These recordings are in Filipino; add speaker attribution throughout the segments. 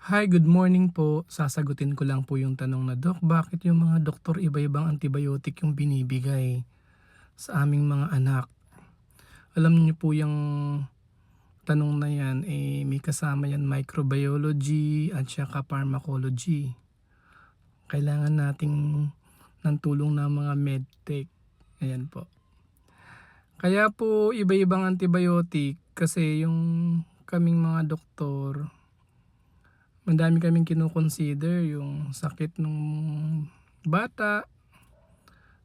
Speaker 1: Hi, good morning po. Sasagutin ko lang po yung tanong na, Dok, bakit yung mga doktor iba-ibang antibiotic yung binibigay sa aming mga anak? Alam niyo po yung tanong na yan, may kasama yan microbiology at saka pharmacology. Kailangan nating ng tulong ng mga medtech. Ayan po. Kaya po iba-ibang antibiotic kasi yung kaming mga doktor, madami kaming kino-consider yung sakit nung bata,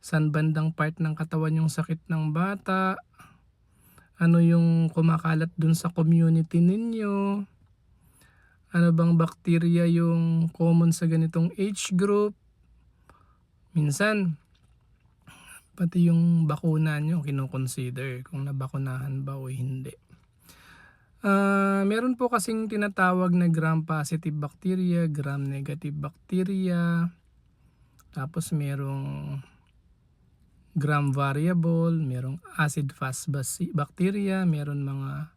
Speaker 1: saan bandang part ng katawan yung sakit ng bata, ano yung kumakalat dun sa community ninyo, ano bang bakterya yung common sa ganitong age group. Minsan, pati yung bakuna nyo kino-consider kung nabakunahan ba o hindi. Meron po kasing tinatawag na gram-positive bacteria, gram-negative bacteria, tapos merong gram-variable, merong acid-fast bacteria, meron mga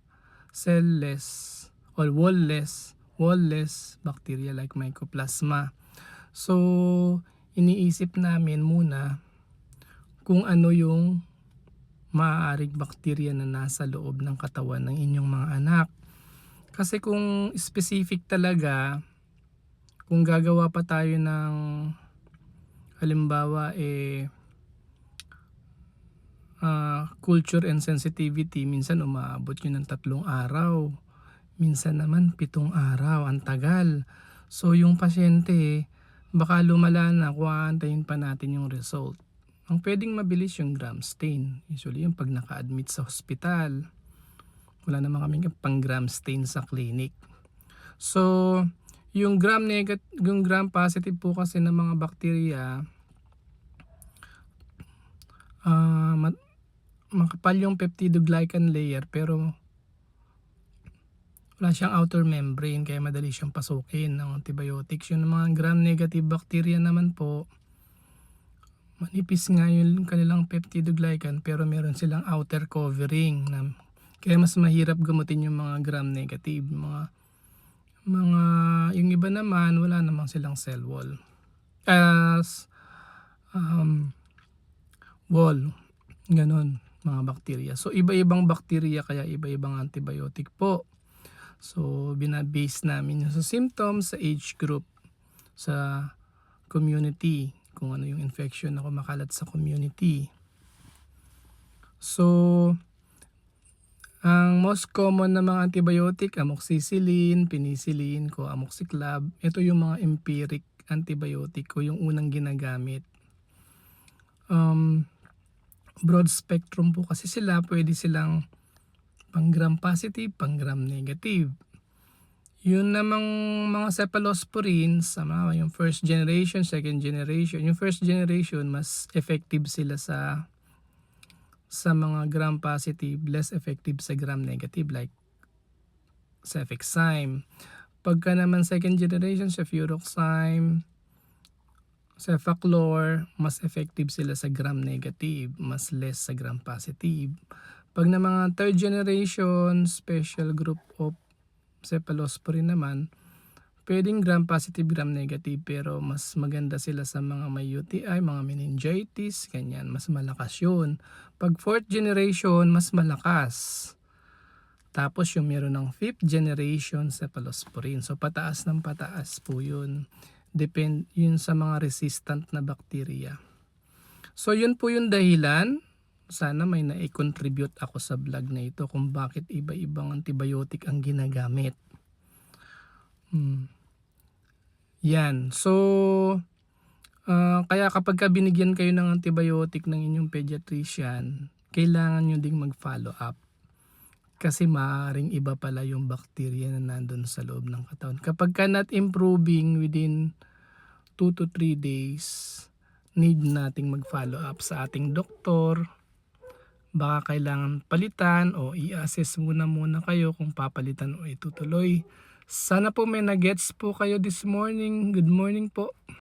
Speaker 1: cell-less or wall-less bacteria like Mycoplasma. So, iniisip namin muna kung ano yung maaaring bakterya na nasa loob ng katawan ng inyong mga anak. Kasi kung specific talaga, kung gagawa pa tayo ng halimbawa culture and sensitivity, minsan umaabot yun ng 3 araw, minsan naman 7 araw, ang tagal. So yung pasyente, baka lumala na kung aantayin pa natin yung result. Ang pwedeng mabilis yung gram stain, usually yung pag naka-admit sa hospital. Wala naman kaming pang gram stain sa clinic. So yung yung gram positive po kasi ng mga bakterya, makapal yung peptidoglycan layer pero wala siyang outer membrane kaya madali siyang pasukin ng antibiotics. Yung mga gram-negative bacteria naman po, manipis nga yung kanilang peptidoglycan pero meron silang outer covering na kaya mas mahirap gamutin yung mga gram-negative. Mga yung iba naman wala namang silang cell wall. As wall, ganon mga bakterya. So iba-ibang bakterya kaya iba-ibang antibiotic po. So binabase namin yung sa symptoms, sa age group, sa community, kung ano yung infection na kumakalat sa community. So ang most common na mga antibiotic, amoxicillin, penicillin, amoxiclav, ito yung mga empiric antibiotic o yung unang ginagamit. Broad spectrum po kasi sila, pwede silang pang gram positive, pang gram negative. Yun namang mga cephalosporins, yung first generation, second generation. Yung first generation, mas effective sila sa mga gram positive, less effective sa gram negative like cefixime. Pagka naman second generation, cefuroxime, cefaclor, mas effective sila sa gram negative, mas less sa gram positive. Pag na mga third generation, special group of cephalosporin naman, pwedeng gram positive, gram negative, pero mas maganda sila sa mga may UTI, mga meningitis, ganyan, mas malakas yun. Pag fourth generation, mas malakas. Tapos yung meron ng fifth generation cephalosporin. So pataas ng pataas po yun. Depend yun sa mga resistant na bakterya. So yun po yung dahilan. Sana may na-contribute ako sa vlog na ito kung bakit iba-ibang antibiotic ang ginagamit. Yan. So, kaya kapag binigyan kayo ng antibiotic ng inyong pediatrician, kailangan nyo ding mag-follow up. Kasi maaaring iba pala yung bacteria na nandun sa loob ng katawan. Kapag ka not improving within 2 to 3 days, need nating mag-follow up sa ating doktor. Baka kailangan palitan o i-assess muna kayo kung papalitan o itutuloy. Sana po may na-gets po kayo this morning. Good morning po.